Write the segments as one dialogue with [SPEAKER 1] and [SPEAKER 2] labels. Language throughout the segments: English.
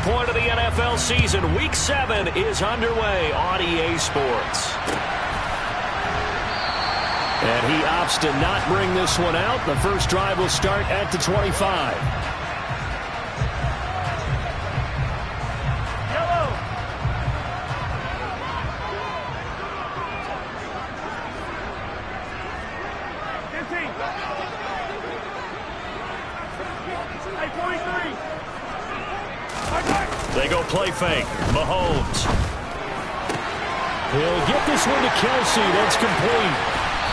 [SPEAKER 1] point of the NFL season. Week 7 is underway on EA Sports. And he opts to not bring this one out. The first drive will start at the 25. They go play fake. Mahomes. He'll get this one to Kelsey. That's complete.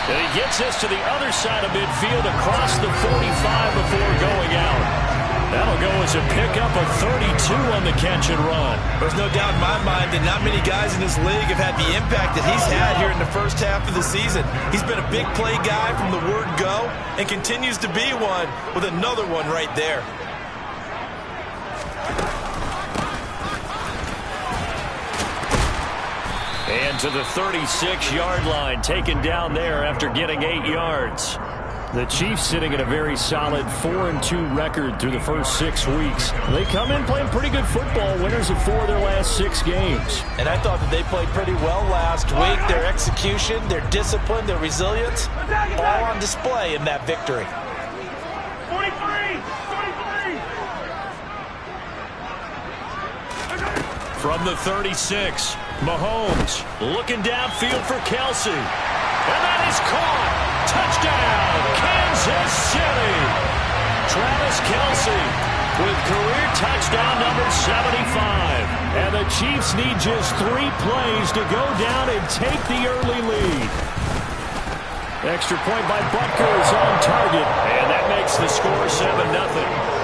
[SPEAKER 1] And he gets this to the other side of midfield across the 45 before going out. That'll go as a pickup of 32 on the catch and run.
[SPEAKER 2] There's no doubt in my mind that not many guys in this league have had the impact that he's had here in the first half of the season. He's been a big play guy from the word go and continues to be one with another one right there.
[SPEAKER 1] And to the 36-yard line, taken down there after getting 8 yards. The Chiefs sitting at a very solid 4-2 record through the first 6 weeks. They come in playing pretty good football, winners of 4 of their last 6 games.
[SPEAKER 2] And I thought that they played pretty well last week. Their execution, their discipline, their resilience, all on display in that victory.
[SPEAKER 3] 43!
[SPEAKER 1] From the 36, Mahomes looking downfield for Kelsey. And that is caught. Touchdown, Kansas City. Travis Kelsey with career touchdown number 75. And the Chiefs need just 3 plays to go down and take the early lead. Extra point by Butker is on target. And that makes the score 7-0.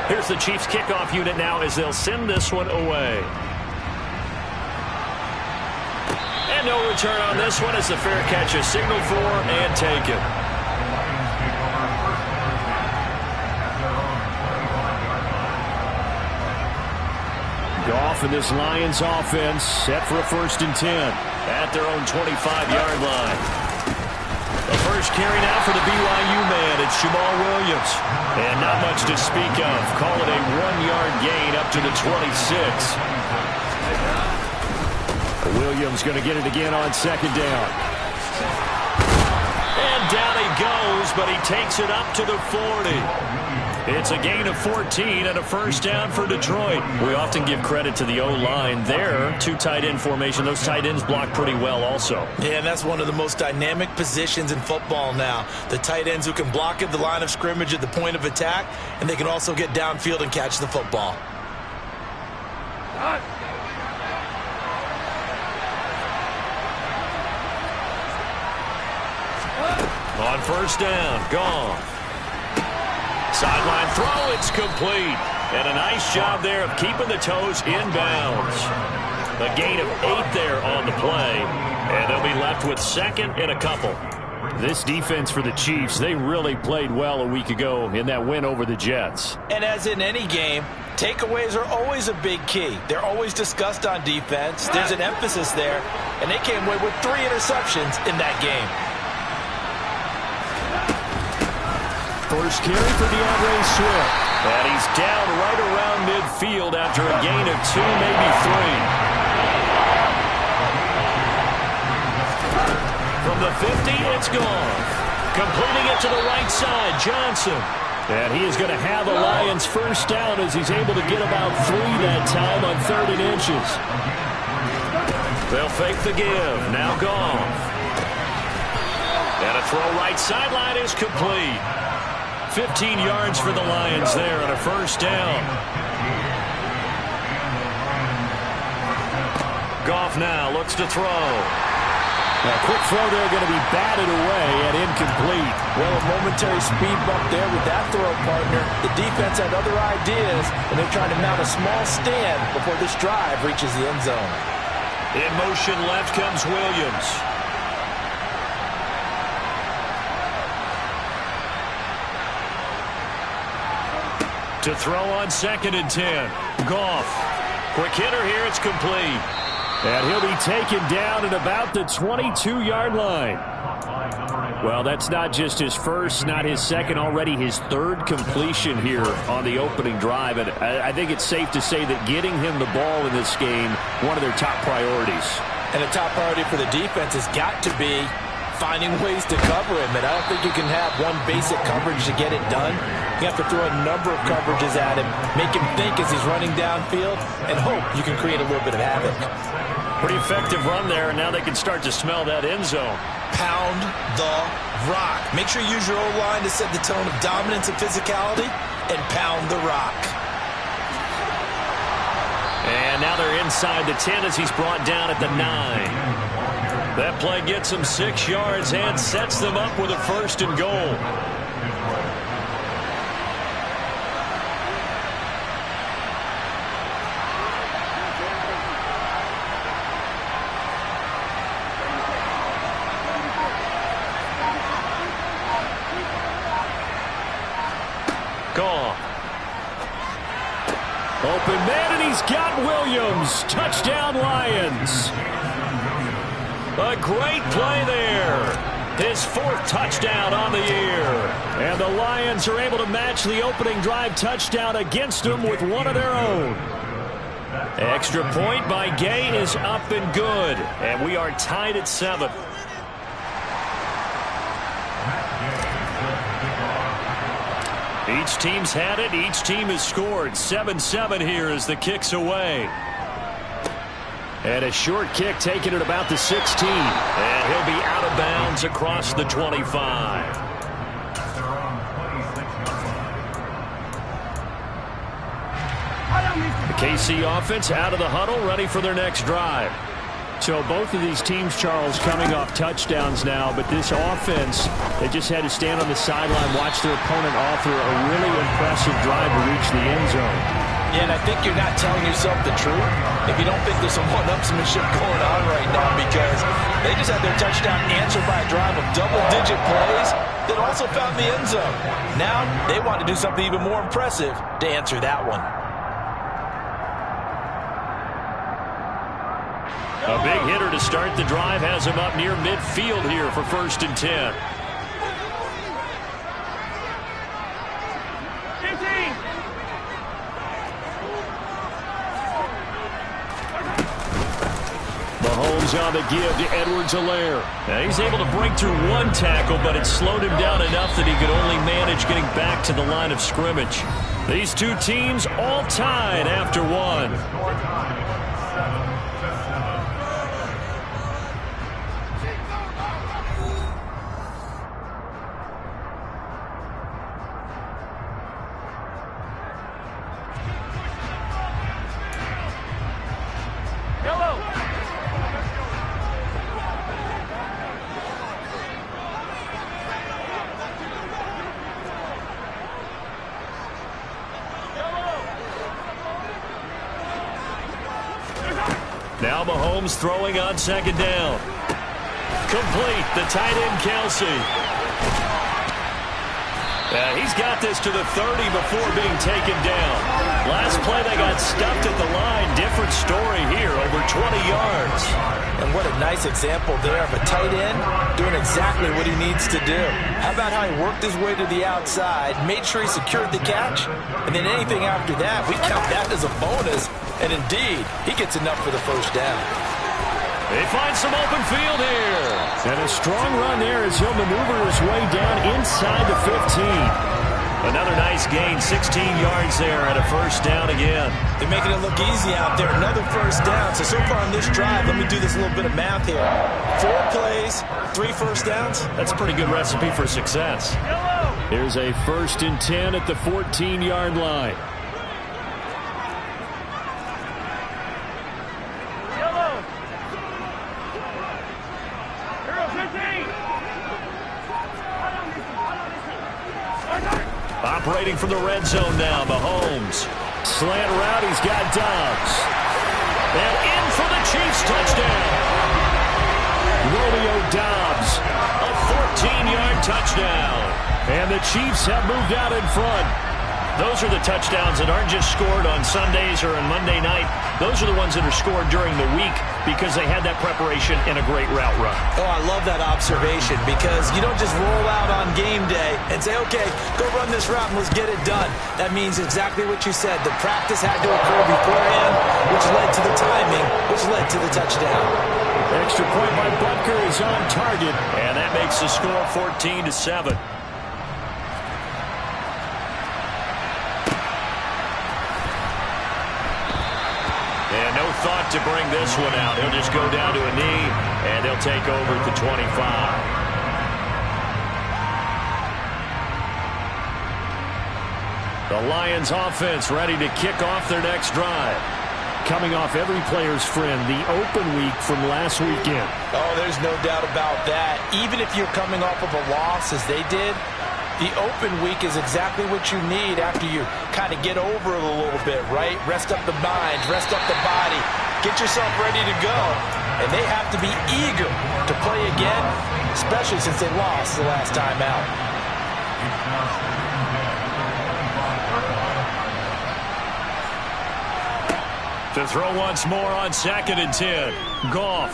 [SPEAKER 1] Here's the Chiefs kickoff unit now as they'll send this one away. And no return on this one as the fair catch is signaled for and taken. Goff and this Lions offense set for a 1st and 10 at their own 25-yard line. The first carry now for the BYU man. It's Jamal Williams. And not much to speak of. Call it a 1-yard gain up to the 26. Williams going to get it again on 2nd down. And down he goes, but he takes it up to the 40. It's a gain of 14 and a 1st down for Detroit. We often give credit to the O-line there. 2 tight end formation. Those tight ends block pretty well also.
[SPEAKER 2] Yeah, and that's one of the most dynamic positions in football now. The tight ends who can block at the line of scrimmage at the point of attack, and they can also get downfield and catch the football.
[SPEAKER 1] On 1st down, gone. Sideline throw, it's complete. And a nice job there of keeping the toes inbounds. A gain of 8 there on the play. And they'll be left with 2nd and a couple. This defense for the Chiefs, they really played well a week ago in that win over the Jets.
[SPEAKER 2] And as in any game, takeaways are always a big key. They're always discussed on defense. There's an emphasis there. And they came away with 3 interceptions in that game.
[SPEAKER 1] First carry for DeAndre Swift. And he's down right around midfield after a gain of 2, maybe 3. From the 50, it's gone. Completing it to the right side, Johnson. And he is going to have a Lions 1st down as he's able to get about 3 that time on 3rd and inches. They'll fake the give. Now gone. And a throw right sideline is complete. 15 yards for the Lions there on a 1st down. Goff now looks to throw. A quick throw there going to be batted away and incomplete.
[SPEAKER 2] Well, a momentary speed bump there with that throw, partner. The defense had other ideas, and they're trying to mount a small stand before this drive reaches the end zone.
[SPEAKER 1] In motion left comes Williams. To throw on 2nd and 10. Goff. Quick hitter here. It's complete. And he'll be taken down at about the 22-yard line. Well, that's not just his first, not his second, already his third completion here on the opening drive. And I think it's safe to say that getting him the ball in this game, one of their top priorities.
[SPEAKER 2] And the top priority for the defense has got to be finding ways to cover him. And I don't think you can have one basic coverage to get it done. You have to throw a number of coverages at him, make him think as he's running downfield, and hope you can create a little bit of havoc.
[SPEAKER 1] Pretty effective run there, and now they can start to smell that end zone.
[SPEAKER 2] Pound the rock. Make sure you use your O-line to set the tone of dominance and physicality, and pound the rock.
[SPEAKER 1] And now they're inside the 10 as he's brought down at the 9. That play gets them 6 yards and sets them up with a 1st and goal. Gone. Open man, and he's got Williams. Touchdown, Lions. A great play there. His 4th touchdown on the year. And the Lions are able to match the opening drive touchdown against them with one of their own. Extra point by Gay is up and good. And we are tied at 7. Each team's had it. Each team has scored. 7-7 here as the kick's away. And a short kick taken at about the 16. And he'll be out of bounds across the 25. The KC offense out of the huddle, ready for their next drive. So both of these teams, Charles, coming off touchdowns now, but this offense, they just had to stand on the sideline, watch their opponent offer a really impressive drive to reach the end zone.
[SPEAKER 2] Yeah, and I think you're not telling yourself the truth if you don't think there's some one-upsmanship going on right now, because they just had their touchdown answered by a drive of double-digit plays that also found the end zone. Now they want to do something even more impressive to answer that one.
[SPEAKER 1] A big hitter to start the drive has him up near midfield here for 1st and 10.
[SPEAKER 3] 15.
[SPEAKER 1] Mahomes on the give to Edwards-Helaire. Now he's able to break through one tackle, but it slowed him down enough that he could only manage getting back to the line of scrimmage. These two teams all tied after one. Now Mahomes throwing on 2nd down. Complete, the tight end Kelce. He's got this to the 30 before being taken down. Last play they got stuffed at the line. Different story here, over 20 yards.
[SPEAKER 2] And what a nice example there of a tight end doing exactly what he needs to do. How about how he worked his way to the outside, made sure he secured the catch, and then anything after that, we count that as a bonus. And indeed, he gets enough for the 1st down.
[SPEAKER 1] They find some open field here. And a strong run there as he'll maneuver his way down inside the 15. Another nice gain, 16 yards there and a 1st down again.
[SPEAKER 2] They're making it look easy out there. Another 1st down. So far on this drive, let me do this little bit of math here. 4 plays, 3 1st downs.
[SPEAKER 1] That's a pretty good recipe for success. Here's a 1st and 10 at the 14-yard line. Operating from the red zone now, Mahomes. Slant route, he's got Dobbs. And in for the Chiefs touchdown. Romeo Dobbs, a 14-yard touchdown. And the Chiefs have moved out in front. Those are the touchdowns that aren't just scored on Sundays or on Monday night. Those are the ones that are scored during the week because they had that preparation and a great route run.
[SPEAKER 2] Oh, I love that observation because you don't just roll out on game day and say, okay, go run this route and let's get it done. That means exactly what you said. The practice had to occur beforehand, which led to the timing, which led to the touchdown.
[SPEAKER 1] Extra point by Butker is on target, and that makes the score 14-7. And no thought to bring this one out. He'll just go down to a knee, and they'll take over at the 25. The Lions offense ready to kick off their next drive. Coming off every player's friend, the open week from last weekend.
[SPEAKER 2] Oh, there's no doubt about that. Even if you're coming off of a loss as they did, the open week is exactly what you need after you kind of get over it a little bit, right? Rest up the mind, rest up the body, get yourself ready to go. And they have to be eager to play again, especially since they lost the last time out.
[SPEAKER 1] To throw once more on 2nd and 10. Goff.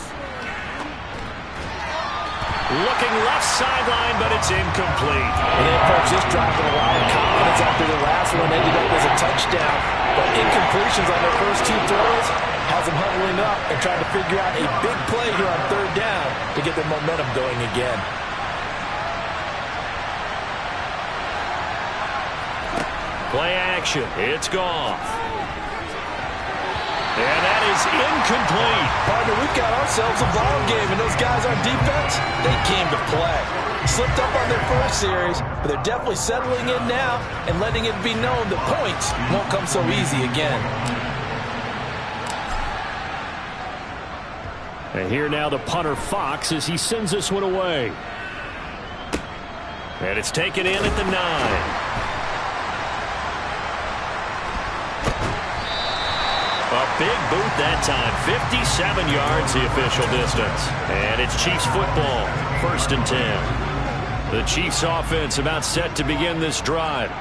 [SPEAKER 1] Looking left sideline, but it's incomplete.
[SPEAKER 2] And they approach this drive with a lot of confidence after the last one ended up as a touchdown. But incompletions on their first 2 throws has them huddling up and trying to figure out a big play here on 3rd down to get their momentum going again.
[SPEAKER 1] Play action. It's Goff. And that is incomplete.
[SPEAKER 2] Partner, we've got ourselves a ball game, and those guys on defense, they came to play. Slipped up on their first series, but they're definitely settling in now and letting it be known that points won't come so easy again.
[SPEAKER 1] And here now the punter Fox as he sends this one away. And it's taken in at the 9. A big boot that time. 57 yards the official distance. And it's Chiefs football. 1st and 10. The Chiefs offense about set to begin this drive.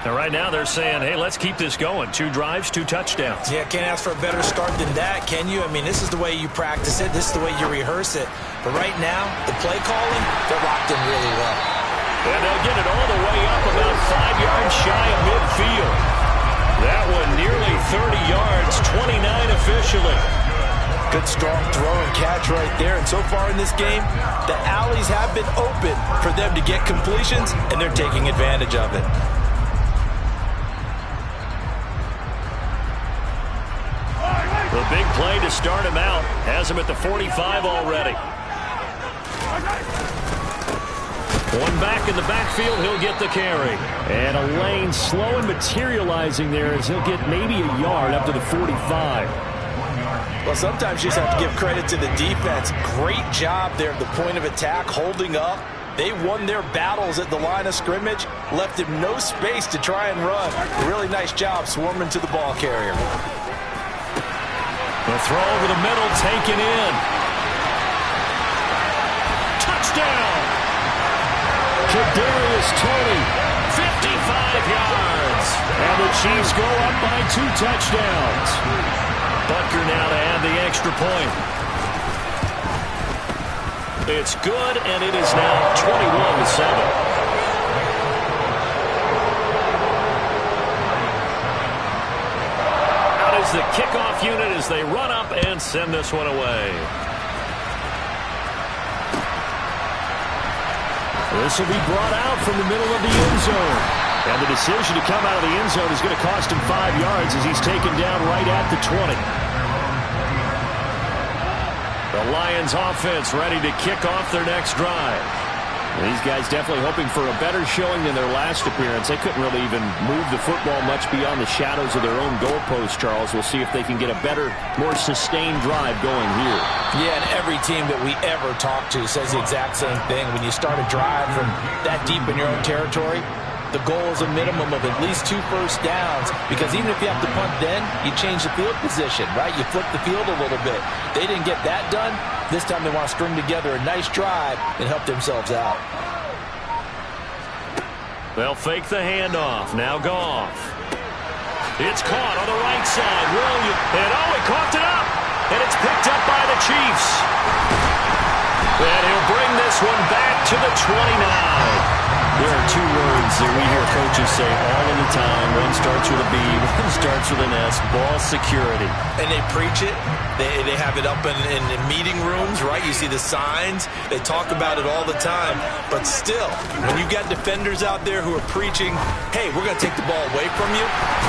[SPEAKER 1] And right now they're saying, hey, let's keep this going. 2 drives, 2 touchdowns.
[SPEAKER 2] Yeah, can't ask for a better start than that, can you? I mean, this is the way you practice it. This is the way you rehearse it. But right now, the play calling, they're locked in really well.
[SPEAKER 1] And they'll get it all the way up about 5 yards shy of midfield. That one nearly 30 yards, 29 officially.
[SPEAKER 2] Good strong throw and catch right there. And so far in this game, the alleys have been open for them to get completions, and they're taking advantage of it.
[SPEAKER 1] The big play to start him out has him at the 45 already. One back in the backfield, he'll get the carry. And a lane slow and materializing there as he'll get maybe a yard up to the 45.
[SPEAKER 2] Well, sometimes you just have to give credit to the defense. Great job there at the point of attack, holding up. They won their battles at the line of scrimmage, left him no space to try and run. A really nice job swarming to the ball carrier.
[SPEAKER 1] The throw over the middle, taken in. Touchdown! Kadarius Toney, 55 yards. And the Chiefs go up by 2 touchdowns. Butker now to add the extra point. It's good, and it is now 21-7. Out is the kickoff unit as they run up and send this one away. This will be brought out from the middle of the end zone. And the decision to come out of the end zone is going to cost him 5 yards as he's taken down right at the 20. The Lions offense ready to kick off their next drive. These guys definitely hoping for a better showing than their last appearance. They couldn't really even move the football much beyond the shadows of their own goalpost, Charles. We'll see if they can get a better, more sustained drive going here.
[SPEAKER 2] Yeah, and every team that we ever talk to says the exact same thing. When you start a drive from that deep in your own territory, the goal is a minimum of at least 2 first downs, because even if you have to punt then, you change the field position, right? You flip the field a little bit. They didn't get that done. This time they want to string together a nice drive and help themselves out.
[SPEAKER 1] They'll fake the handoff. Now Goff. It's caught on the right side. Williams. And he coughed it up. And it's picked up by the Chiefs. And he'll bring this one back to the 29. There are two words that we hear coaches say all of the time. One starts with a B, one starts with an S. Ball security.
[SPEAKER 2] And they preach it. They have it up in meeting rooms, right? You see the signs. They talk about it all the time. But still, when you got defenders out there who are preaching, hey, we're going to take the ball away from you,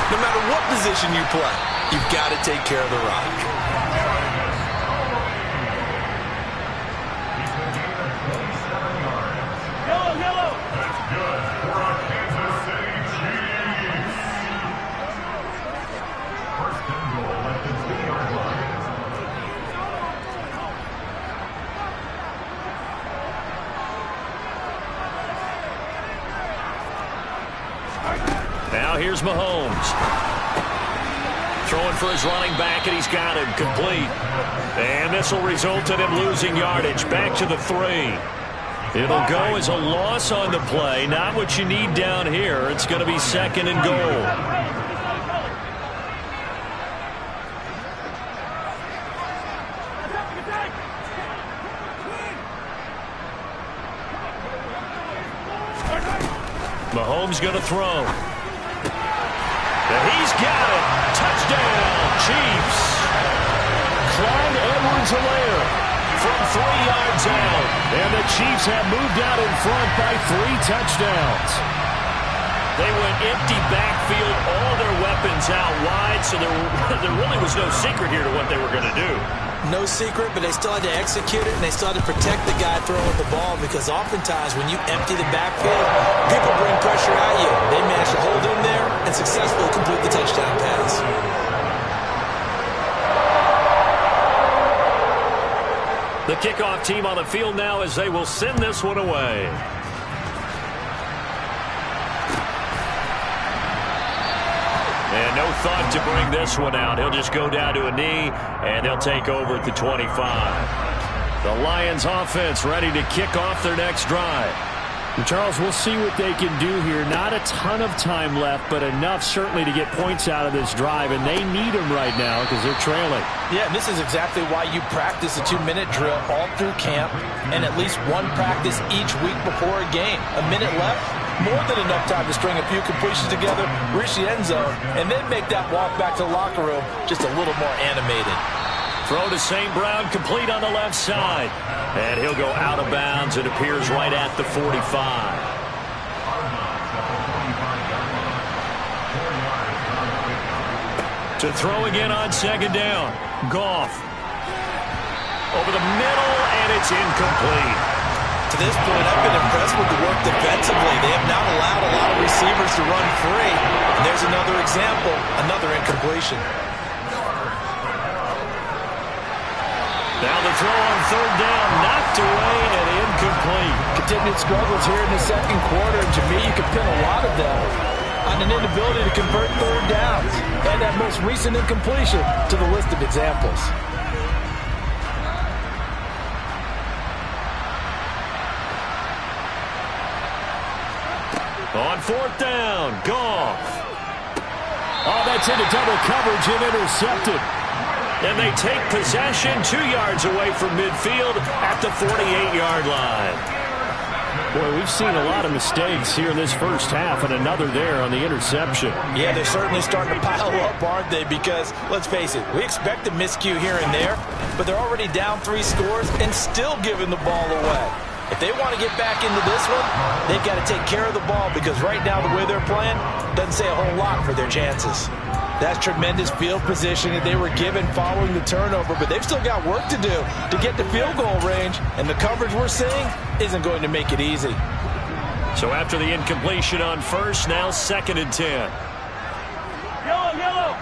[SPEAKER 2] no matter what position you play, you've got to take care of the rock.
[SPEAKER 1] Now here's Mahomes. Throwing for his running back, and he's got him complete. And this will result in him losing yardage. Back to the 3. It'll go as a loss on the play. Not what you need down here. It's going to be 2nd and goal. Mahomes going to throw. And he's got it. Touchdown, Chiefs. Clyde Edwards-Helaire from 3 yards out. And the Chiefs have moved out in front by 3 touchdowns. They went empty backfield, all their weapons out wide, so there really was no secret here to what they were going to do.
[SPEAKER 2] No secret, but they still had to execute it, and they still had to protect the guy throwing the ball, because oftentimes when you empty the backfield, people bring pressure at you. They managed to hold in there and successfully complete the touchdown pass.
[SPEAKER 1] The kickoff team on the field now as they will send this one away. And no thought to bring this one out. He'll just go down to a knee, and they'll take over at the 25. The Lions offense ready to kick off their next drive.
[SPEAKER 4] And Charles, we'll see what they can do here. Not a ton of time left, but enough certainly to get points out of this drive, and they need them right now because they're trailing.
[SPEAKER 5] Yeah, and this is exactly why you practice a 2-minute drill all through camp and at least one practice each week before a game. A minute left, more than enough time to string a few completions together, reach the end zone, and then make that walk back to the locker room just a little more animated.
[SPEAKER 1] Throw to St. Brown, complete on the left side. And he'll go out of bounds. It appears right at the 45. To throw again on 2nd down. Goff. Over the middle, and it's incomplete.
[SPEAKER 2] To this point, I've been impressed with the work defensively. They have not allowed a lot of receivers to run free. And there's another example, another incompletion.
[SPEAKER 1] Now the throw on 3rd down, knocked away and incomplete.
[SPEAKER 5] Continued struggles here in the 2nd quarter. And to me, you can pin a lot of them on an inability to convert 3rd downs. And that most recent incompletion to the list of examples.
[SPEAKER 1] On 4th down, Goff. Oh, that's into double coverage and intercepted. And they take possession 2 yards away from midfield at the 48-yard line.
[SPEAKER 4] Boy, we've seen a lot of mistakes here in this first half, and another there on the interception.
[SPEAKER 5] Yeah, they're certainly starting to pile up, aren't they? Because, let's face it, we expect a miscue here and there, but they're already down 3 scores and still giving the ball away. If they want to get back into this one, they've got to take care of the ball, because right now the way they're playing doesn't say a whole lot for their chances. That's tremendous field position that they were given following the turnover, but they've still got work to do to get to field goal range, and the coverage we're seeing isn't going to make it easy.
[SPEAKER 1] So after the incompletion on 1st, now 2nd and 10.
[SPEAKER 3] Yellow.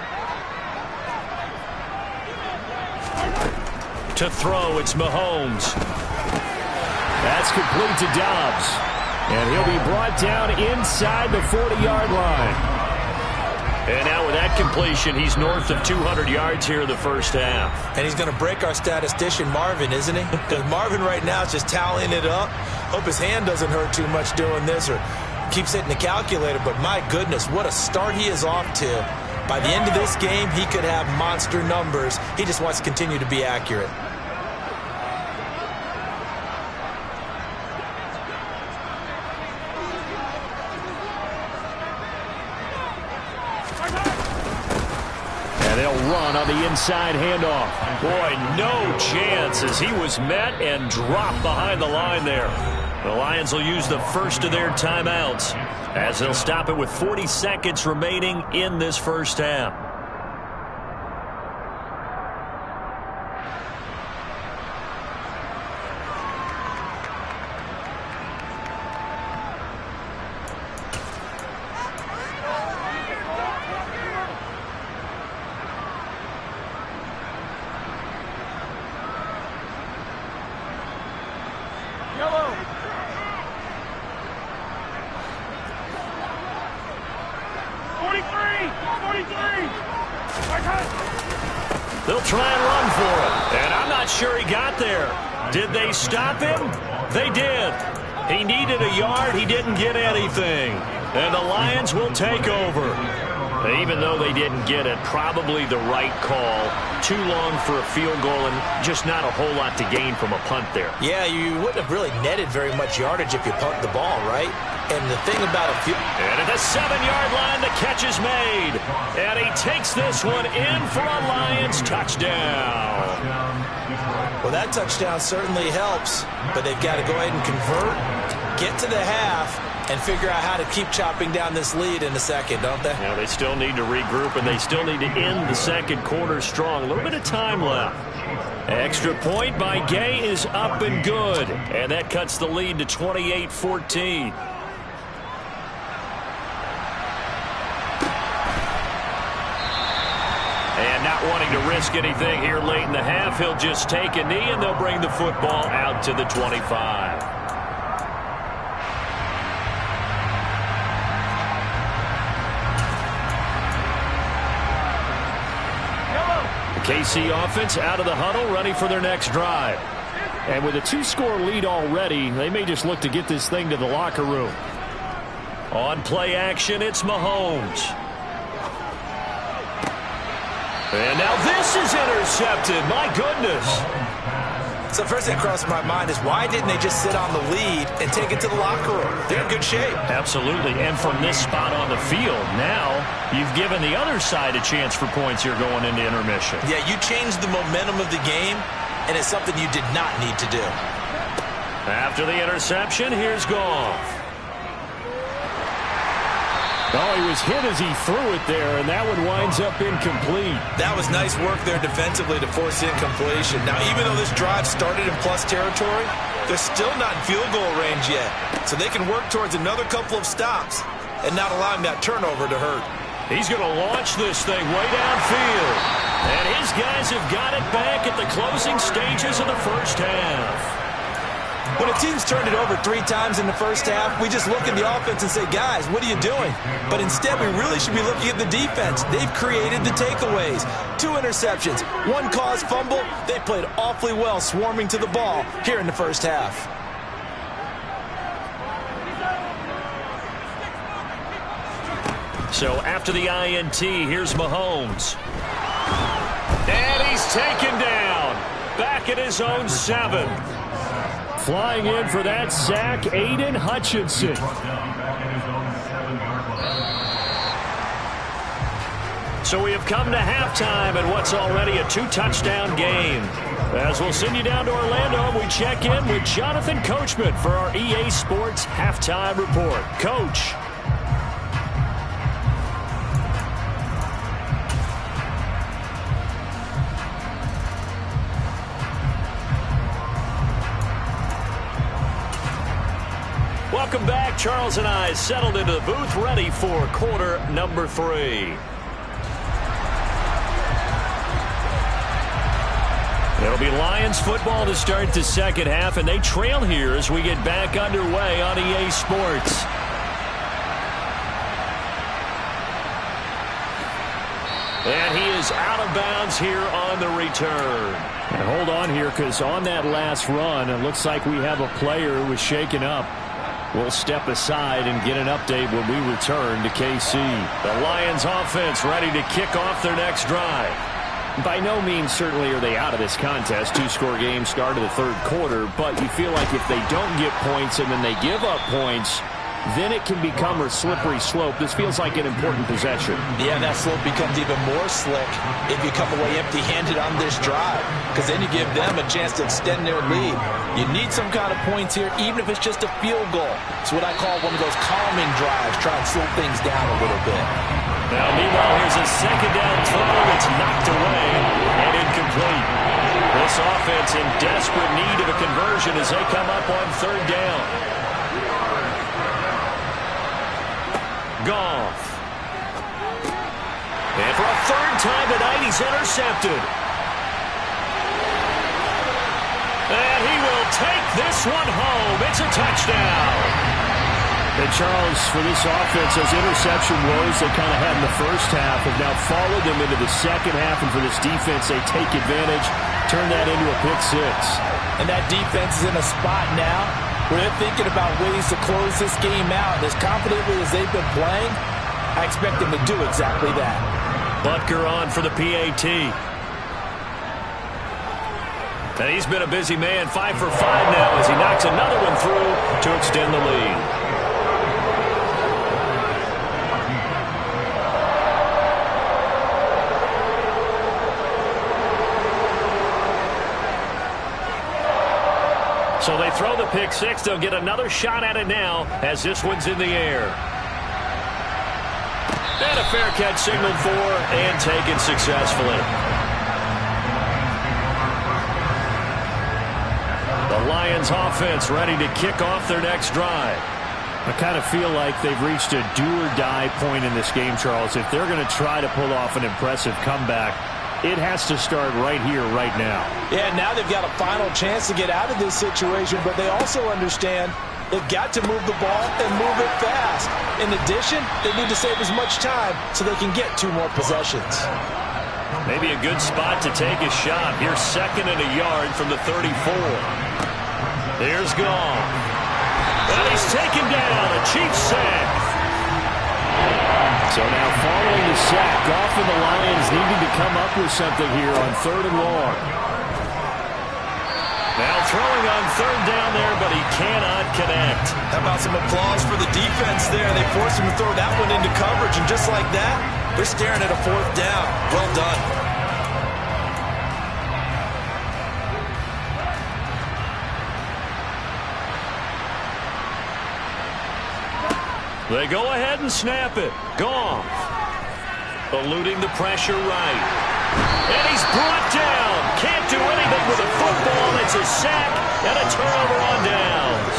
[SPEAKER 1] To throw, it's Mahomes.
[SPEAKER 4] That's complete to Dobbs. And he'll be brought down inside the 40-yard line.
[SPEAKER 1] And now with that completion, he's north of 200 yards here in the first half.
[SPEAKER 2] And he's going to break our statistician, Marvin, isn't he? Because Marvin right now is just tallying it up. Hope his hand doesn't hurt too much doing this, or
[SPEAKER 5] keeps hitting the calculator, but my goodness, what a start he is off to. By the end of this game, he could have monster numbers. He just wants to continue to be accurate.
[SPEAKER 4] And they'll run on the inside handoff. Boy, no chance as he was met and dropped behind the line there. The Lions will use the first of their timeouts as they'll stop it with 40 seconds remaining in this first half. They'll try and run for it. And I'm not sure he got there. Did they stop him? They did. He needed a yard. He didn't get anything. And the Lions will take over. Even though they didn't get it, probably the right call. Too long for a field goal and just not a whole lot to gain from a punt there.
[SPEAKER 5] Yeah, you wouldn't have really netted very much yardage if you pumped the ball, right? And the thing about a field...
[SPEAKER 4] And at the 7-yard line, the catch is made. And he takes this one in for a Lions touchdown.
[SPEAKER 5] Well, that touchdown certainly helps, but they've got to go ahead and convert, get to the half, and figure out how to keep chopping down this lead in a second, don't they?
[SPEAKER 4] Now, they still need to regroup, and they still need to end the second quarter strong. A little bit of time left. Extra point by Gay is up and good, and that cuts the lead to 28-14. And not wanting to risk anything here late in the half, he'll just take a knee, and they'll bring the football out to the 25. KC offense out of the huddle, ready for their next drive. And with a 2-score lead already, they may just look to get this thing to the locker room. On play action, it's Mahomes. And now this is intercepted. My goodness.
[SPEAKER 5] So first thing crossed my mind is why didn't they just sit on the lead and take it to the locker room? They're in good shape.
[SPEAKER 4] Absolutely. And from this spot on the field, now you've given the other side a chance for points here going into intermission.
[SPEAKER 5] Yeah, you changed the momentum of the game, and it's something you did not need to do.
[SPEAKER 4] After the interception, here's Goff. Oh, he was hit as he threw it there, and that one winds up incomplete.
[SPEAKER 5] That was nice work there defensively to force incompletion. Now, even though this drive started in plus territory, they're still not in field goal range yet. So they can work towards another couple of stops and not allowing that turnover to hurt.
[SPEAKER 4] He's going to launch this thing way downfield. And his guys have got it back at the closing stages of the first half.
[SPEAKER 5] When a team's turned it over 3 times in the first half, we just look at the offense and say, guys, what are you doing? But instead, we really should be looking at the defense. They've created the takeaways. 2 interceptions, 1 caused fumble. They played awfully well swarming to the ball here in the first half.
[SPEAKER 4] So after the INT, here's Mahomes. And he's taken down. Back at his own 7. Flying in for that sack, Aiden Hutchinson. So we have come to halftime in what's already a 2-touchdown game. As we'll send you down to Orlando, we check in with Jonathan Coachman for our EA Sports Halftime Report. Coach. Welcome back. Charles and I settled into the booth, ready for quarter number 3. It'll be Lions football to start the second half, and they trail here as we get back underway on EA Sports. And he is out of bounds here on the return. And hold on here, because on that last run, it looks like we have a player who was shaken up. We'll step aside and get an update when we return to KC. The Lions offense ready to kick off their next drive. By no means certainly are they out of this contest. Two-score game start of the third quarter, but you feel like if they don't get points and then they give up points, then it can become a slippery slope. This feels like an important possession.
[SPEAKER 5] Yeah, that slope becomes even more slick if you come away empty-handed on this drive, because then you give them a chance to extend their lead. You need some kind of points here, even if it's just a field goal. It's what I call one of those calming drives, try and slow things down a little bit.
[SPEAKER 4] Now, meanwhile, here's a second down throw that's knocked away and incomplete. This offense in desperate need of a conversion as they come up on third down. Goff. And for a third time tonight, he's intercepted. And he will take this one home. It's a touchdown. And Charles, for this offense, those interception woes they kind of had in the first half have now followed them into the second half. And for this defense, they take advantage, turn that into a pick six.
[SPEAKER 5] And that defense is in a spot now where they're thinking about ways to close this game out. And as confidently as they've been playing, I expect them to do exactly that.
[SPEAKER 4] Butker on for the PAT. And he's been a busy man, 5 for 5 now as he knocks another one through to extend the lead. So they throw the pick six. They'll get another shot at it now as this one's in the air. And a fair catch signaled for and taken successfully. The Lions offense ready to kick off their next drive. I kind of feel like they've reached a do-or-die point in this game, Charles. If they're going to try to pull off an impressive comeback, it has to start right here, right now.
[SPEAKER 5] Yeah, now they've got a final chance to get out of this situation, but they also understand they've got to move the ball and move it fast. In addition, they need to save as much time so they can get 2 more possessions.
[SPEAKER 4] Maybe a good spot to take a shot. Here's second and a yard from the 34. Here's Goff. And he's taken down. A Chiefs sack. So now following the sack, Goff and the Lions needing to come up with something here on third and long. Now throwing on third down there, but he cannot connect.
[SPEAKER 2] How about some applause for the defense there? They forced him to throw that one into coverage, and just like that, they're staring at a fourth down. Well done.
[SPEAKER 4] They go ahead and snap it. Goff. Eluding the pressure right. And he's brought down. Can't do anything with a football. It's a sack and a turnover on downs.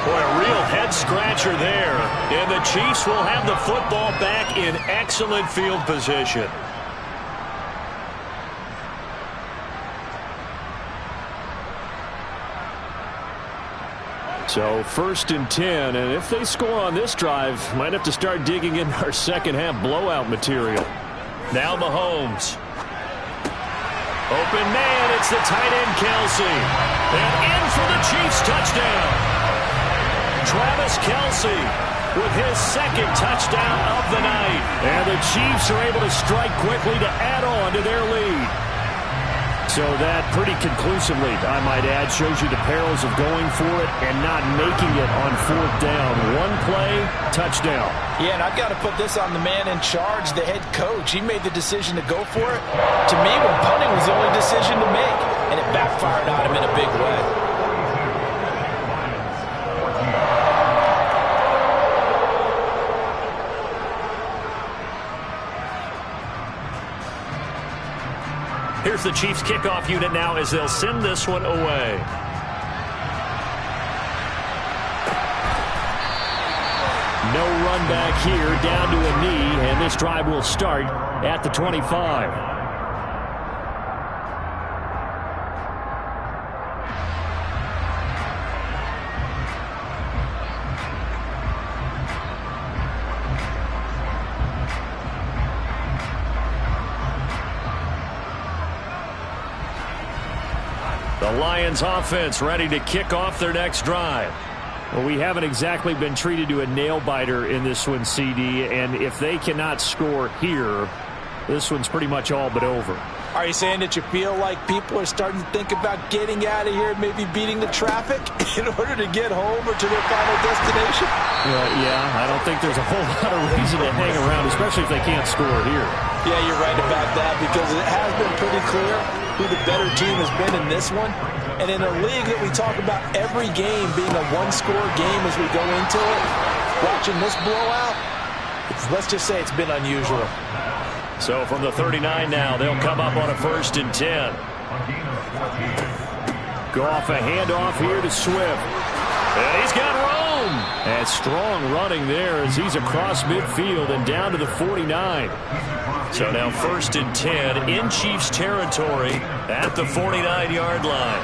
[SPEAKER 4] Boy, a real head-scratcher there. And the Chiefs will have the football back in excellent field position. So first and 10, and if they score on this drive, might have to start digging in our second half blowout material. Now Mahomes. Open man, it's the tight end Kelce. And in for the Chiefs touchdown. Travis Kelce with his second touchdown of the night. And the Chiefs are able to strike quickly to add on to their lead. So that pretty conclusively, I might add, shows you the perils of going for it and not making it on fourth down. One play, touchdown.
[SPEAKER 5] Yeah, and I've got to put this on the man in charge, the head coach. He made the decision to go for it. To me, when punting was the only decision to make, and it backfired on him in a big way.
[SPEAKER 4] Here's the Chiefs kickoff unit now as they'll send this one away. No run back here, down to a knee, and this drive will start at the 25. The Lions offense ready to kick off their next drive. Well, we haven't exactly been treated to a nail-biter in this one, CD, and if they cannot score here, this one's pretty much all but over.
[SPEAKER 5] Are you saying that you feel like people are starting to think about getting out of here and maybe beating the traffic in order to get home or to their final destination?
[SPEAKER 4] Yeah, I don't think there's a whole lot of reason to hang around, especially if they can't score here.
[SPEAKER 5] Yeah, you're right about that because it has been pretty clear who the better team has been in this one. And in a league that we talk about every game being a one-score game as we go into it, watching this blowout, let's just say it's been unusual.
[SPEAKER 4] So from the 39 now, they'll come up on a 1st and 10. Goff a handoff here to Swift. And he's got room. And strong running there as he's across midfield and down to the 49. So now 1st and 10 in Chiefs territory at the 49-yard line.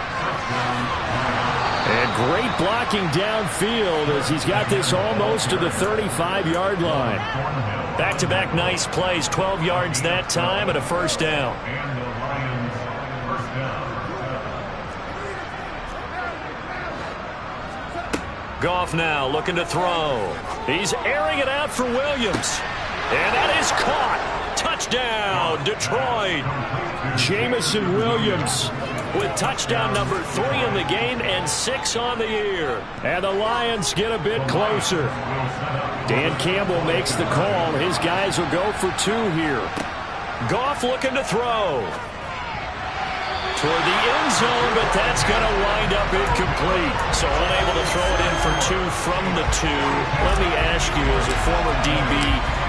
[SPEAKER 4] And great blocking downfield as he's got this almost to the 35-yard line. Back-to-back nice plays, 12 yards that time and a 1st down. Goff now looking to throw. He's airing it out for Williams. And that is caught. Touchdown, Detroit. Jamison Williams with touchdown number 3 in the game and 6 on the year. And the Lions get a bit closer. Dan Campbell makes the call. His guys will go for 2 here. Goff looking to throw. Toward the end zone, but that's going to wind up incomplete. So unable to throw it in for 2 from the 2. Let me ask you, as a former DB,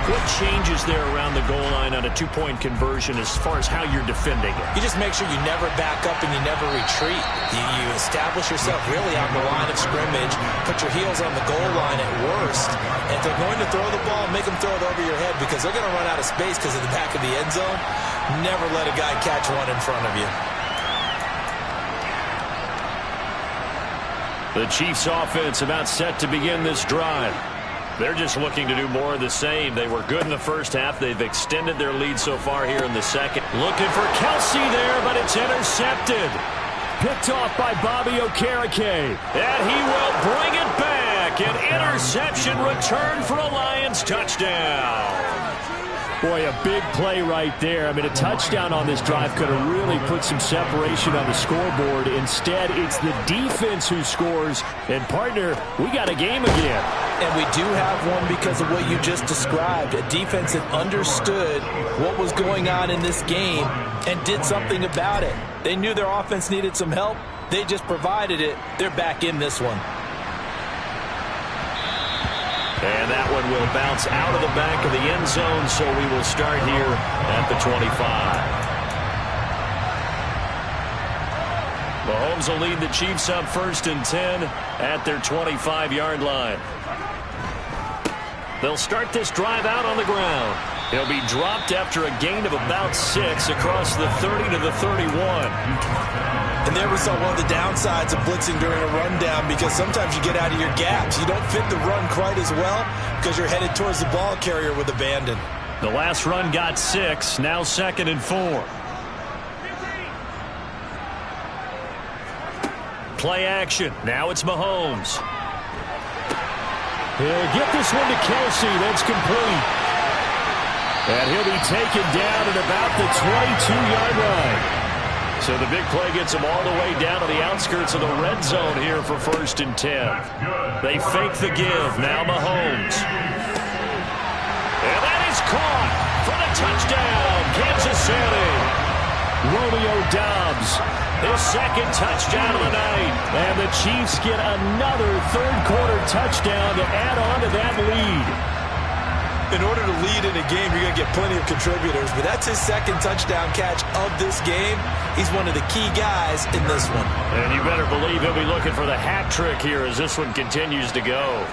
[SPEAKER 4] what changes there around the goal line on a 2-point conversion as far as how you're defending it?
[SPEAKER 5] You just make sure you never back up and you never retreat. You establish yourself really on the line of scrimmage, put your heels on the goal line at worst, and if they're going to throw the ball, make them throw it over your head because they're going to run out of space because of the back of the end zone. Never let a guy catch one in front of you.
[SPEAKER 4] The Chiefs offense about set to begin this drive. They're just looking to do more of the same. They were good in the first half. They've extended their lead so far here in the second. Looking for Kelce there, but it's intercepted. Picked off by Bobby Okereke. And he will bring it back. An interception return for a Lions touchdown. Boy, a big play right there. I mean, a touchdown on this drive could have really put some separation on the scoreboard. Instead, it's the defense who scores. And, partner, we got a game again.
[SPEAKER 5] And we do have one because of what you just described. A defense that understood what was going on in this game and did something about it. They knew their offense needed some help. They just provided it. They're back in this one.
[SPEAKER 4] And that one will bounce out of the back of the end zone, so we will start here at the 25. Mahomes will lead the Chiefs up 1st and 10 at their 25-yard line. They'll start this drive out on the ground. He'll be dropped after a gain of about 6 across the 30 to the 31.
[SPEAKER 5] And there we saw one of the downsides of blitzing during a rundown because sometimes you get out of your gaps. You don't fit the run quite as well because you're headed towards the ball carrier with abandon.
[SPEAKER 4] The last run got 6, now 2nd and 4. Play action. Now it's Mahomes. He'll get this one to Kelce. That's complete. And he'll be taken down at about the 22-yard line. So the big play gets him all the way down to the outskirts of the red zone here for 1st and 10. They fake the give. Now Mahomes. And that is caught for the touchdown. Kansas City. Romeo Doubs. His 2nd touchdown of the night. And the Chiefs get another third-quarter touchdown to add on to that lead.
[SPEAKER 5] In order to lead in a game, you're going to get plenty of contributors, but that's his 2nd touchdown catch of this game. He's one of the key guys in this one.
[SPEAKER 4] And you better believe he'll be looking for the hat trick here as this one continues to go.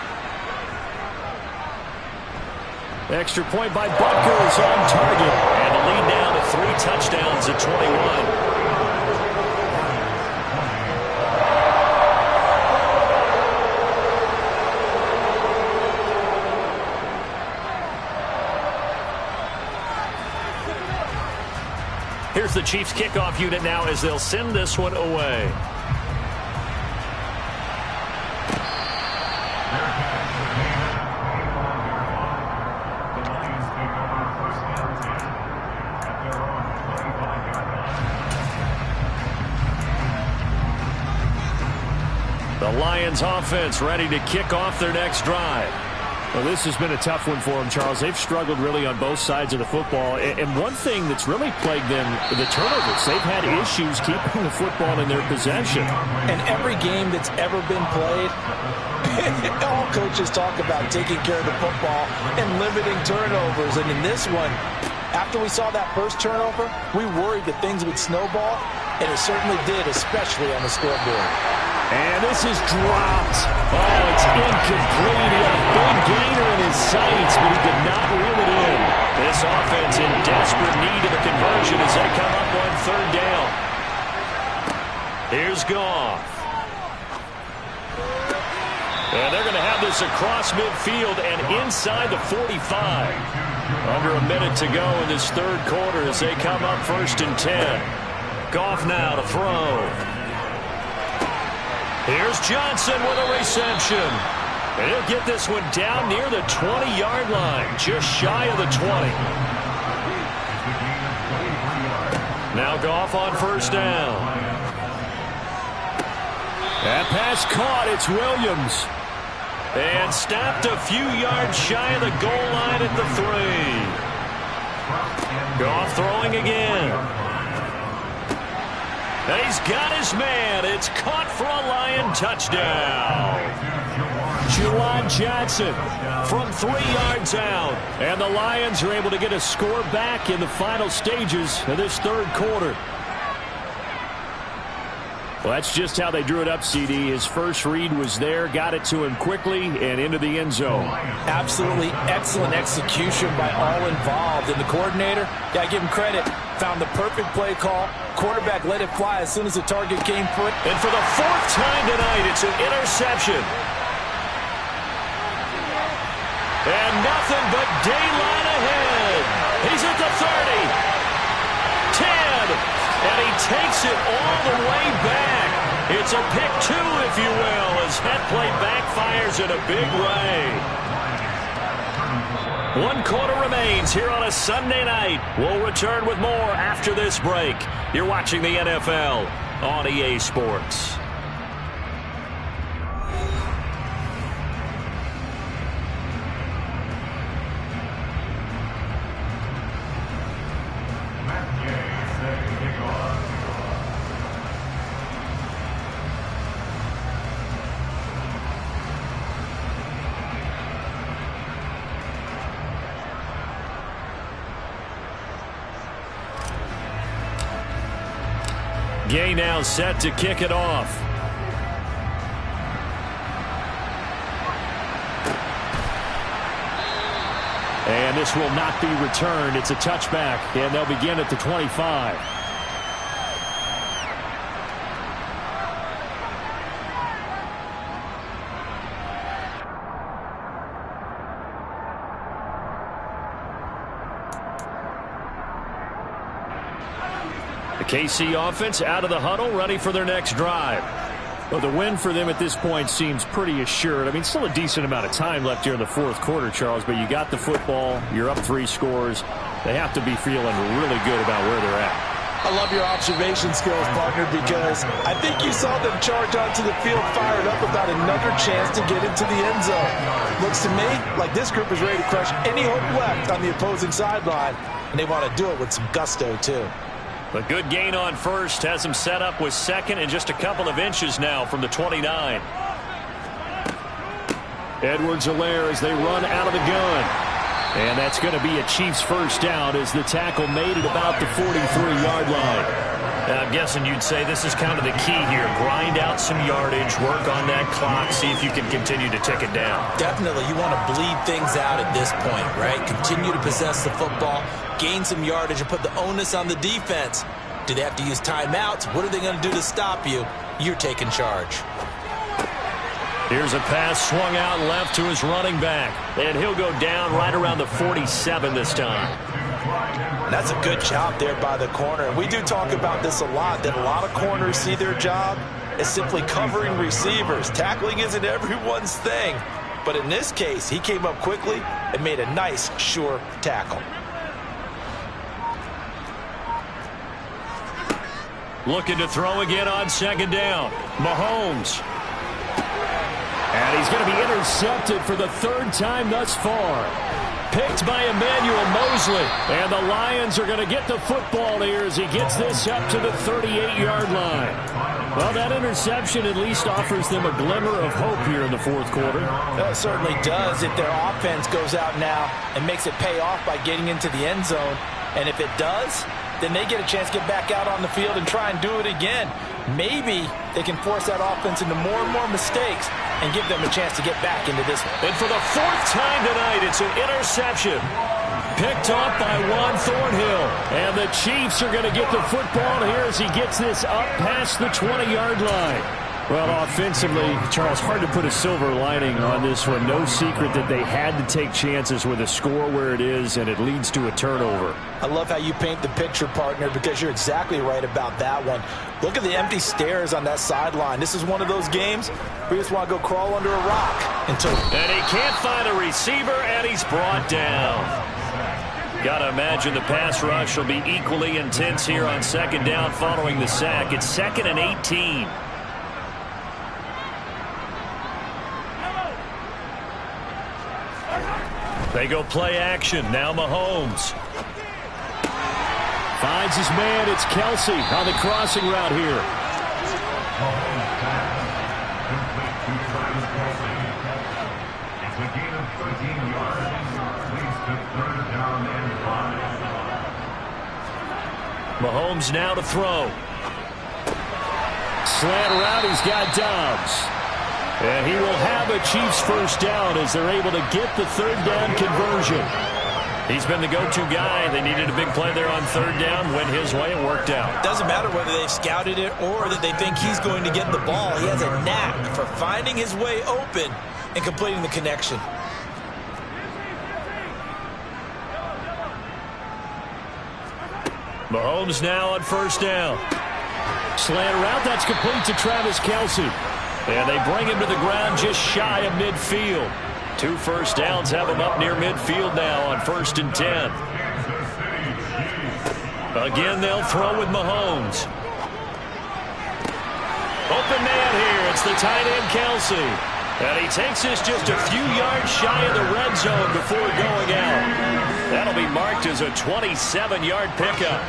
[SPEAKER 4] Extra point by Butker is on target. And the lead now to 3 touchdowns at 21. Here's the Chiefs kickoff unit now as they'll send this one away. The Lions offense ready to kick off their next drive.
[SPEAKER 1] Well, this has been a tough one for them, Charles. They've struggled really on both sides of the football. And one thing that's really plagued them, the turnovers. They've had issues keeping the football in their possession.
[SPEAKER 5] And every game that's ever been played, all coaches talk about taking care of the football and limiting turnovers. And in this one, after we saw that first turnover, we worried that things would snowball, and it certainly did, especially on the scoreboard.
[SPEAKER 1] And this is dropped. Oh, it's incomplete. He had a big gainer in his sights, but he did not reel it in.
[SPEAKER 4] This offense in desperate need of a conversion as they come up on third down. Here's Goff. And they're going to have this across midfield and inside the 45. Under a minute to go in this third quarter as they come up 1st and 10. Goff now to throw. Here's Johnson with a reception. And he'll get this one down near the 20-yard line, just shy of the 20. Now Goff on 1st down. That pass caught. It's Williams. And stopped a few yards shy of the goal line at the 3. Goff throwing again. And he's got his man. It's caught for a Lion touchdown. Juwan Johnson from 3 yards out. And the Lions are able to get a score back in the final stages of this third quarter. Well, that's just how they drew it up, CD. His first read was there, got it to him quickly, and into the end zone.
[SPEAKER 5] Absolutely excellent execution by all involved. And the coordinator, got to give him credit, found the perfect play call. Quarterback let it fly as soon as the target came foot.
[SPEAKER 4] And for the 4th time tonight, it's an interception. And nothing but daylight ahead. He's at the 30. 10. And he takes it all the way back. It's a pick 2, if you will, as that play backfires in a big way. 1 quarter remains here on a Sunday night. We'll return with more after this break. You're watching the NFL on EA Sports. Gay now set to kick it off. And this will not be returned. It's a touchback, and they'll begin at the 25. The KC offense out of the huddle, ready for their next drive. Well, the win for them at this point seems pretty assured. I mean, still a decent amount of time left here in the 4th quarter, Charles, but you got the football, you're up 3 scores. They have to be feeling really good about where they're at.
[SPEAKER 5] I love your observation skills, partner, because I think you saw them charge onto the field fired up about another chance to get into the end zone. Looks to me like this group is ready to crush any hope left on the opposing sideline, and they want to do it with some gusto, too.
[SPEAKER 4] A good gain on 1st has him set up with 2nd and just a couple of inches now from the 29.
[SPEAKER 1] Edwards-Helaire as they run out of the gun. And that's going to be a Chiefs 1st down as the tackle made it about the 43-yard line.
[SPEAKER 4] I'm guessing you'd say this is kind of the key here. Grind out some yardage, work on that clock, see if you can continue to tick it down.
[SPEAKER 5] Definitely. You want to bleed things out at this point, right? Continue to possess the football, gain some yardage, and put the onus on the defense. Do they have to use timeouts? What are they going to do to stop you? You're taking charge.
[SPEAKER 4] Here's a pass swung out left to his running back. And he'll go down right around the 47 this time.
[SPEAKER 5] That's a good job there by the corner. And we do talk about this a lot, that a lot of corners see their job as simply covering receivers. Tackling isn't everyone's thing. But in this case, he came up quickly and made a nice, sure tackle.
[SPEAKER 4] Looking to throw again on 2nd down. Mahomes. And he's going to be intercepted for the third time thus far. Picked by Emmanuel Mosley. And the Lions are going to get the football here as he gets this up to the 38-yard line. Well, that interception at least offers them a glimmer of hope here in the fourth quarter.
[SPEAKER 5] That certainly does if their offense goes out now and makes it pay off by getting into the end zone. And if it does, then they get a chance to get back out on the field and try and do it again. Maybe they can force that offense into more and more mistakes and give them a chance to get back into this one.
[SPEAKER 4] And for the fourth time tonight, it's an interception. Picked off by Juan Thornhill. And the Chiefs are going to get the football here as he gets this up past the 20-yard line. Well, offensively, Charles, hard to put a silver lining on this one. No secret that they had to take chances with a score where it is, and it leads to a turnover.
[SPEAKER 5] I love how you paint the picture, partner, because you're exactly right about that one. Look at the empty stares on that sideline. This is one of those games where you just want to go crawl under a rock until...
[SPEAKER 4] And he can't find a receiver, and he's brought down. Got to imagine the pass rush will be equally intense here on second down following the sack. It's 2nd and 18. They go play action. Now Mahomes. Finds his man. It's Kelsey on the crossing route here. Mahomes now to throw. Slant route. He's got Dobbs. And he will have a Chiefs first down as they're able to get the third down conversion. He's been the go-to guy. They needed a big play there on third down. Went his way. It worked out.
[SPEAKER 5] Doesn't matter whether they've scouted it or that they think he's going to get the ball. He has a knack for finding his way open and completing the connection.
[SPEAKER 4] Mahomes now on first down. Slant route. That's complete to Travis Kelce. And they bring him to the ground just shy of midfield. 2 first downs have him up near midfield now on 1st and 10. Again, they'll throw with Mahomes. Open man here. It's the tight end, Kelce. And he takes this just a few yards shy of the red zone before going out. That'll be marked as a 27-yard pickup.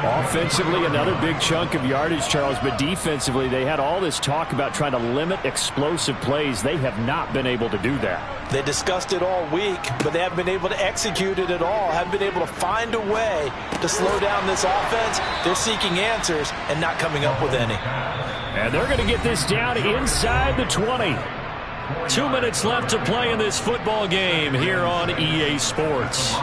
[SPEAKER 4] Offensively, another big chunk of yardage, Charles, but defensively, they had all this talk about trying to limit explosive plays. They have not been able to do that.
[SPEAKER 5] They discussed it all week, but they haven't been able to execute it at all, haven't been able to find a way to slow down this offense. They're seeking answers and not coming up with any.
[SPEAKER 4] And they're going to get this down inside the 20. 2 minutes left to play in this football game here on EA Sports.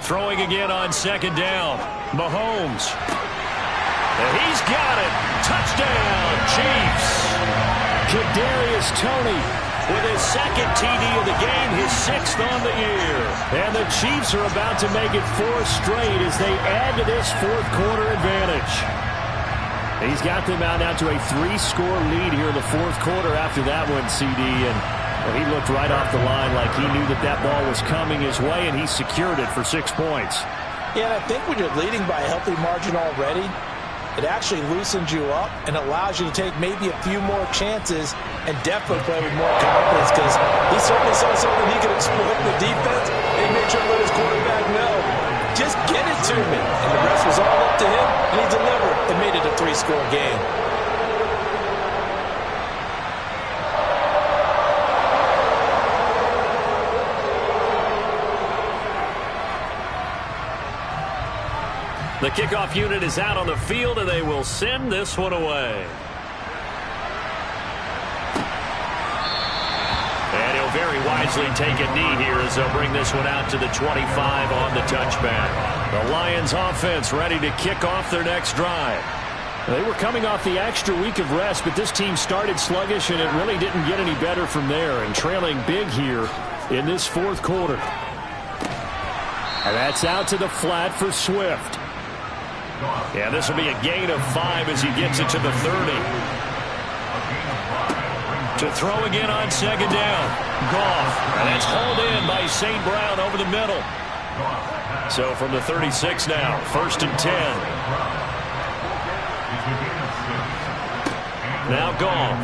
[SPEAKER 4] Throwing again on second down. Mahomes. And he's got it. Touchdown, Chiefs. Kadarius Toney with his second TD of the game, his 6th on the year. And the Chiefs are about to make it 4 straight as they add to this fourth quarter advantage. He's got them out now to a 3-score lead here in the fourth quarter after that one, CD. And well, he looked right off the line like he knew that that ball was coming his way, and he secured it for 6 points.
[SPEAKER 5] Yeah, and I think when you're leading by a healthy margin already, it actually loosens you up and allows you to take maybe a few more chances and definitely play with more confidence because he certainly saw something he could exploit in the defense, and he made sure to let his quarterback know, just get it to me. And the rest was all up to him, and he delivered and made it a 3-score game.
[SPEAKER 4] The kickoff unit is out on the field, and they will send this one away. And he'll very wisely take a knee here as they'll bring this one out to the 25 on the touchback. The Lions offense ready to kick off their next drive. They were coming off the extra week of rest, but this team started sluggish, and it really didn't get any better from there, and trailing big here in this fourth quarter. And that's out to the flat for Swift. Yeah, this will be a gain of 5 as he gets it to the 30. To throw again on second down. Goff. And that's hauled in by St. Brown over the middle. So from the 36 now, 1st and 10. Now Goff.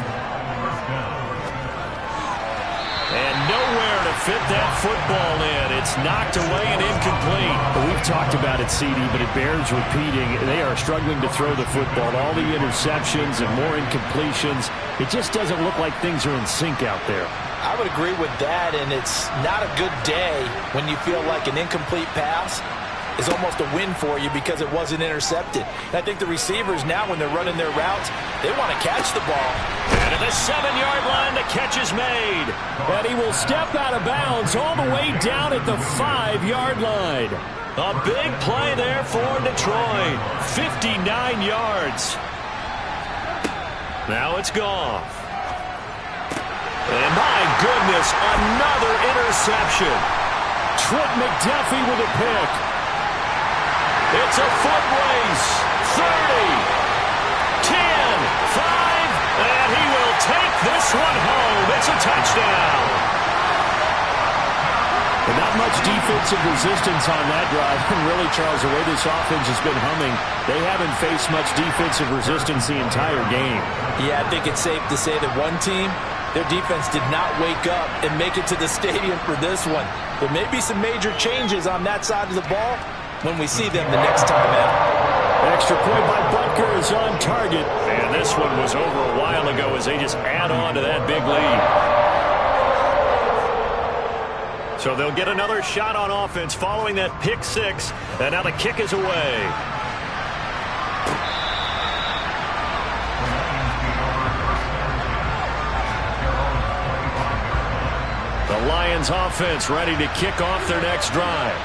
[SPEAKER 4] And nowhere to fit that football in. It's knocked away and incomplete.
[SPEAKER 1] We've talked about it, CD, but it bears repeating. They are struggling to throw the football. All the interceptions and more incompletions. It just doesn't look like things are in sync out there.
[SPEAKER 5] I would agree with that, and it's not a good day when you feel like an incomplete pass is almost a win for you because it wasn't intercepted. And I think the receivers now, when they're running their routes, they want to catch the ball.
[SPEAKER 4] And at the 7-yard line, the catch is made.
[SPEAKER 1] And he will step out of bounds all the way down at the 5-yard line.
[SPEAKER 4] A big play there for Detroit. 59 yards. Now it's Goff. And my goodness, another interception.
[SPEAKER 1] Trent McDuffie with a pick.
[SPEAKER 4] It's a foot race. 30, 10, 5, and he will take this one home. It's a touchdown.
[SPEAKER 1] And not much defensive resistance on that drive. And really, Charles, the way this offense has been humming, they haven't faced much defensive resistance the entire game.
[SPEAKER 5] Yeah, I think it's safe to say that one team, their defense did not wake up and make it to the stadium for this one. There may be some major changes on that side of the ball when we see them the next time out.
[SPEAKER 1] Extra point by Butker is on target.
[SPEAKER 4] And this one was over a while ago as they just add on to that big lead. So they'll get another shot on offense following that pick six. And now the kick is away. The Lions offense ready to kick off their next drive.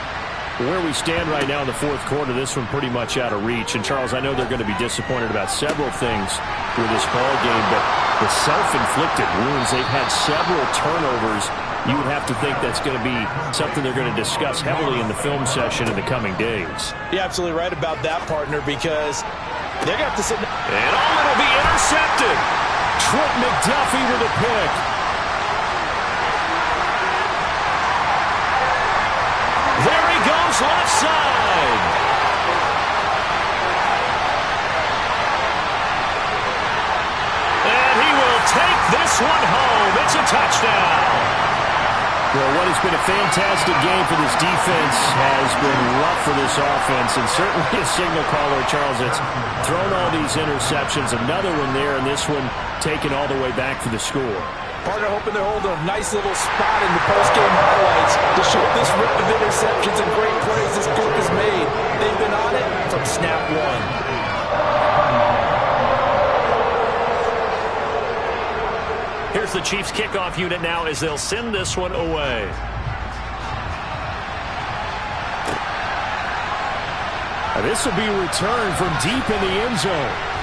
[SPEAKER 1] Where we stand right now in the fourth quarter, this one pretty much out of reach. And, Charles, I know they're going to be disappointed about several things with this ball game, but the self-inflicted wounds, they've had several turnovers. You would have to think that's going to be something they're going to discuss heavily in the film session in the coming days.
[SPEAKER 5] You're absolutely right about that, partner, because they're going to have to sit.
[SPEAKER 4] And it'll be intercepted.
[SPEAKER 1] Trent McDuffie with a pick.
[SPEAKER 4] There he goes, left side. And he will take this one home. It's a touchdown.
[SPEAKER 1] Well, what has been a fantastic game for this defense has been rough for this offense, and certainly a signal caller, Charles, that's thrown all these interceptions. Another one there, and this one taken all the way back for the score.
[SPEAKER 5] Partner hoping they're holding a nice little spot in the post-game highlights to show this rip of interceptions and great plays this group has made. They've been on it from snap one.
[SPEAKER 4] Here's the Chiefs kickoff unit now as they'll send this one away.
[SPEAKER 1] This will be returned from deep in the end zone.